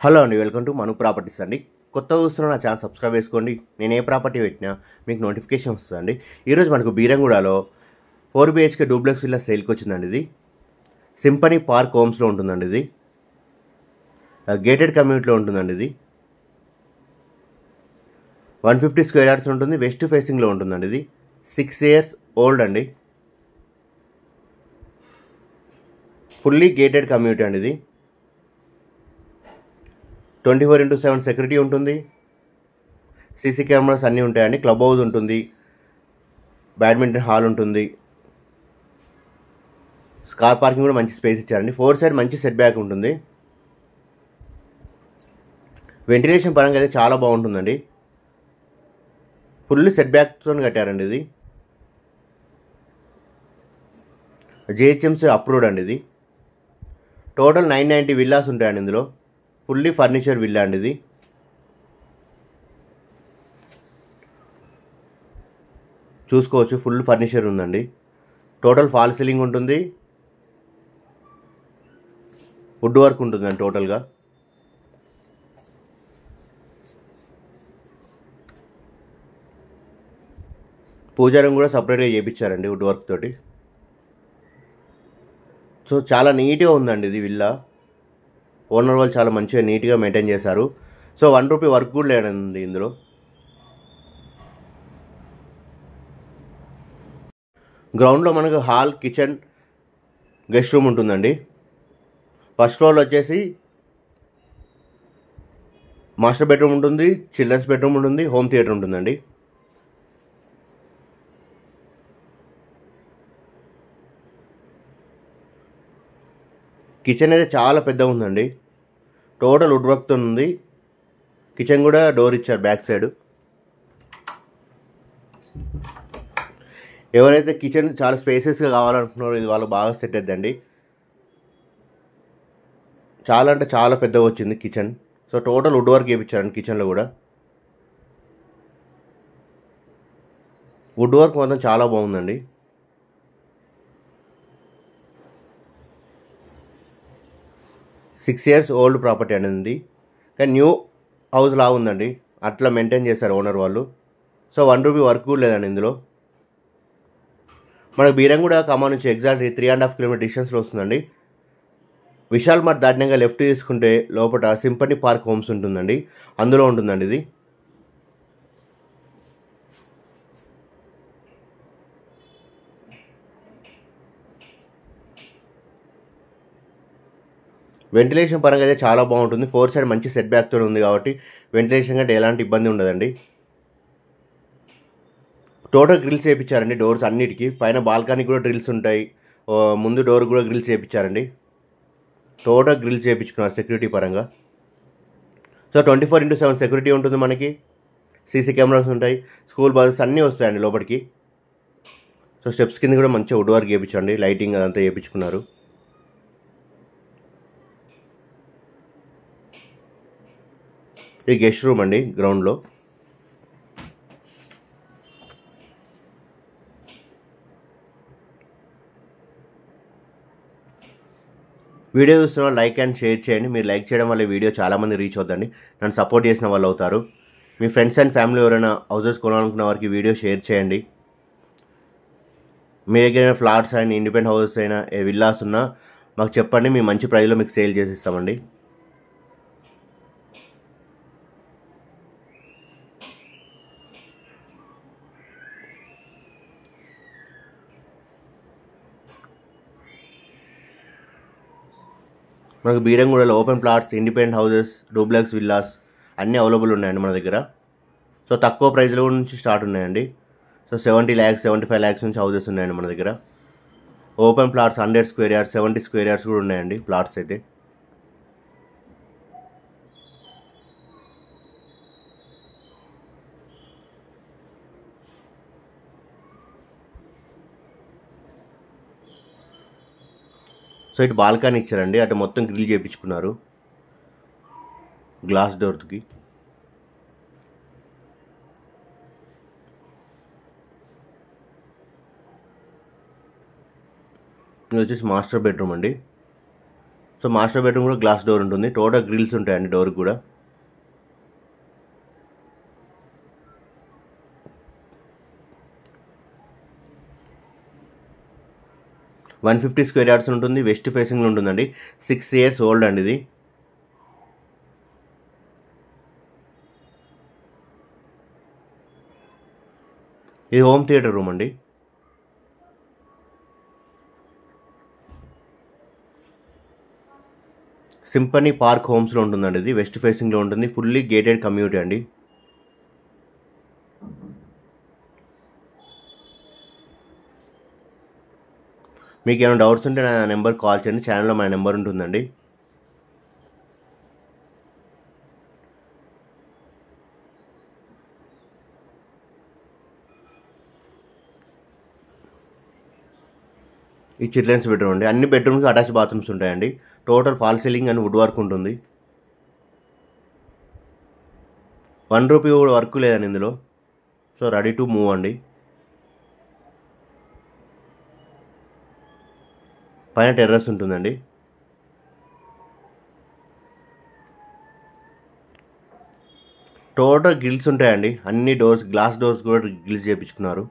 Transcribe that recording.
Hello అండి, welcome to Manu properties అండి. కొత్తగా చూస్తున్న నా ఛానల్ సబ్స్క్రైబ్ చేసుకోండి. నేను ఏ ప్రాపర్టీ పెట్టినా మీకు నోటిఫికేషన్ వస్తుందండి. ఈరోజు మనకు బీరంగూడలో 4 BHK డూప్లెక్స్ విల్లా సేల్కి వచ్చిందండి. ఇది సింపనీ పార్క్ హోమ్స్లో ఉంటుందండి. ఇది గేటెడ్ కమ్యూనిటీలో ఉంటుందండి. ఇది 150 స్క్వేర్ యార్డ్స్ ఉంటుంది. వెస్ట్ ఫేసింగ్లో ఉంటుందండి. ఇది 6 years ఓల్డ్ అండి. ఫుల్లీ గేటెడ్ కమ్యూనిటీ అండి. ఇది 24/7 సెక్యూరిటీ ఉంటుంది. సీసీ కెమెరాస్ అన్నీ ఉంటాయండి. క్లబ్ హౌస్ ఉంటుంది, బ్యాడ్మింటన్ హాల్ ఉంటుంది, కార్ పార్కింగ్ కూడా మంచి స్పేస్ ఇచ్చారండి. 4 side మంచి సెట్ బ్యాక్ ఉంటుంది. వెంటిలేషన్ పరంగా అయితే చాలా బాగుంటుందండి. ఫుల్ సెట్ బ్యాక్తో కట్టారండి. ఇది JHMC అప్రూవ్డ్ అండి. ఇది టోటల్ 990 విల్లాస్ ఉంటాయండి. ఇందులో ఫుల్లీ ఫర్నిచర్ విల్లా అండి. ఇది చూసుకోవచ్చు, ఫుల్ ఫర్నిచర్ ఉందండి. టోటల్ ఫాల్ సీలింగ్ ఉంటుంది, వుడ్ వర్క్ ఉంటుందండి. టోటల్గా పూజారం కూడా సపరేట్గా చేయించారండి వుడ్ వర్క్ తోటి. సో చాలా నీట్గా ఉందండి ఇది విల్లా. ఓనర్ వాళ్ళు చాలా మంచిగా నీట్గా మెయింటైన్ చేశారు. సో 1 రూపీ వర్క్ కూడా లేదండి ఇందులో. గ్రౌండ్లో మనకు హాల్, కిచెన్, గెస్ట్ రూమ్ ఉంటుందండి. ఫస్ట్ ఫ్లోర్లో వచ్చేసి మాస్టర్ బెడ్రూమ్ ఉంటుంది, చిల్డ్రన్స్ బెడ్రూమ్ ఉంటుంది, హోమ్ థియేటర్ ఉంటుందండి. కిచెన్ అయితే చాలా పెద్దగా ఉందండి. టోటల్ వుడ్ వర్క్తో ఉంది. కిచెన్ కూడా డోర్ ఇచ్చారు బ్యాక్ సైడ్. ఎవరైతే కిచెన్ చాలా స్పేసెస్గా కావాలనుకున్నారో ఇది వాళ్ళు బాగా సెట్ అవుతుందండి. చాలా అంటే చాలా పెద్దగా వచ్చింది kitchen. So total wood work చేయించారండి కిచెన్లో కూడా. వుడ్ వర్క్ మాత్రం చాలా బాగుందండి. సిక్స్ ఇయర్స్ ఓల్డ్ ప్రాపర్టీ అనేది, కానీ న్యూ హౌస్ లా ఉందండి. అట్లా మెయింటైన్ చేశారు ఓనర్ వాళ్ళు. సో 1 రూపీ వర్క్ కూడా లేదండి ఇందులో. మనకు బీరంగూడ ఖమ్మం నుంచి ఎగ్జాక్ట్లీ 3.5 కిలోమీటర్ డిస్టెన్స్లో వస్తుందండి. విశాల్ మార్ట్ దాటినాక లెఫ్ట్ తీసుకుంటే లోపల సింపనీ పార్క్ హోమ్స్ ఉంటుందండి. అందులో ఉంటుందండి ఇది. వెంటిలేషన్ పరంగా అయితే చాలా బాగుంటుంది. 4 side మంచి సెట్ బ్యాక్తో ఉంది కాబట్టి వెంటిలేషన్ కంటే ఎలాంటి ఇబ్బంది ఉండదండి. టోటల్ గ్రిల్స్ చేయించారండి డోర్స్ అన్నిటికీ. పైన బాల్కనీ కూడా డ్రిల్స్ ఉంటాయి. ముందు డోర్ కూడా గ్రిల్స్ చేయించారండి. టోటల్ గ్రిల్స్ చేయించుకున్నారు సెక్యూరిటీ పరంగా. సో 24/7 సెక్యూరిటీ ఉంటుంది మనకి. సీసీ కెమెరాస్ ఉంటాయి, స్కూల్ బస్సెస్ అన్నీ వస్తాయండి లోపలికి. సో స్టెప్స్ కింద కూడా మంచిగా వుడ్ వర్క్ చేయించండి, లైటింగ్ అదంతా చేయించుకున్నారు. ఇది గెస్ట్ రూమ్ అండి గ్రౌండ్లో. వీడియో చూస్తున్న లైక్ అండ్ షేర్ చేయండి. మీరు లైక్ చేయడం వల్ల వీడియో చాలామంది రీచ్ అవుతుందండి. నన్ను సపోర్ట్ చేసిన వాళ్ళు అవుతారు. మీ ఫ్రెండ్స్ అండ్ ఫ్యామిలీ ఎవరైనా హౌసెస్ కొనాలనుకున్న వారికి వీడియో షేర్ చేయండి. మీ దగ్గర ఫ్లాట్స్ అయినా, ఇండిపెండెంట్ హౌసెస్ అయినా, విల్లాస్ ఉన్నా మాకు చెప్పండి. మేము మంచి ప్రైస్లో మీకు సేల్ చేసి ఇస్తామండి. మనకు బీరంగూడలో open plots, independent houses, duplex villas అన్నీ అవైలబుల్ ఉన్నాయండి మన దగ్గర. సో తక్కువ ప్రైస్లో నుంచి స్టార్ట్ ఉన్నాయండి. సో 70 lakhs, 75 lakhs నుంచి హౌసెస్ ఉన్నాయండి మన దగ్గర. Open plots 100 square yards, 70 square yards కూడా ఉన్నాయండి ప్లాట్స్ అయితే. సో ఇటు బాల్కనీ ఇచ్చారండి, అటు మొత్తం గ్రిల్ చేయించుకున్నారు గ్లాస్ డోర్కి. ఇది వచ్చేసి మాస్టర్ బెడ్రూమ్ అండి. సో మాస్టర్ బెడ్రూమ్ కూడా గ్లాస్ డోర్ ఉంటుంది. టోటల్ గ్రిల్స్ ఉంటాయండి డోర్కి కూడా. వన్ 150 స్క్వేర్ యార్డ్స్ ఉంటుంది. వెస్ట్ ఫేసింగ్లో ఉంటుందండి. 6 years ఓల్డ్ అండి ఇది. ఇది హోమ్ థియేటర్ రూమ్ అండి. సింపనీ పార్క్ హోమ్స్లో ఉంటుందండి ఇది. వెస్ట్ ఫేసింగ్లో ఉంటుంది. ఫుల్లీ గేటెడ్ కమ్యూనిటీ అండి. మీకు ఏమైనా డౌట్స్ ఉంటే నా నెంబర్ కాల్ చేయండి. ఛానల్లో మా నెంబర్ ఉంటుందండి. ఈ చిల్డ్రన్స్ బెడ్రూమ్ అండి. అన్ని బెడ్రూమ్స్ అటాచ్ బాత్రూమ్స్ ఉంటాయండి. Total fall ceiling and wood work ఉంటుంది. 1 రూపీ కూడా వర్క్ లేదండి ఇందులో. సో రెడీ టు మూవ్ అండి. పైన టెర్రస్ ఉంటుందండి. టోటల్ గ్రిల్స్ ఉంటాయండి. అన్ని డోర్స్ గ్లాస్ డోర్స్ కూడా గ్రిల్స్ చేయించుకున్నారు.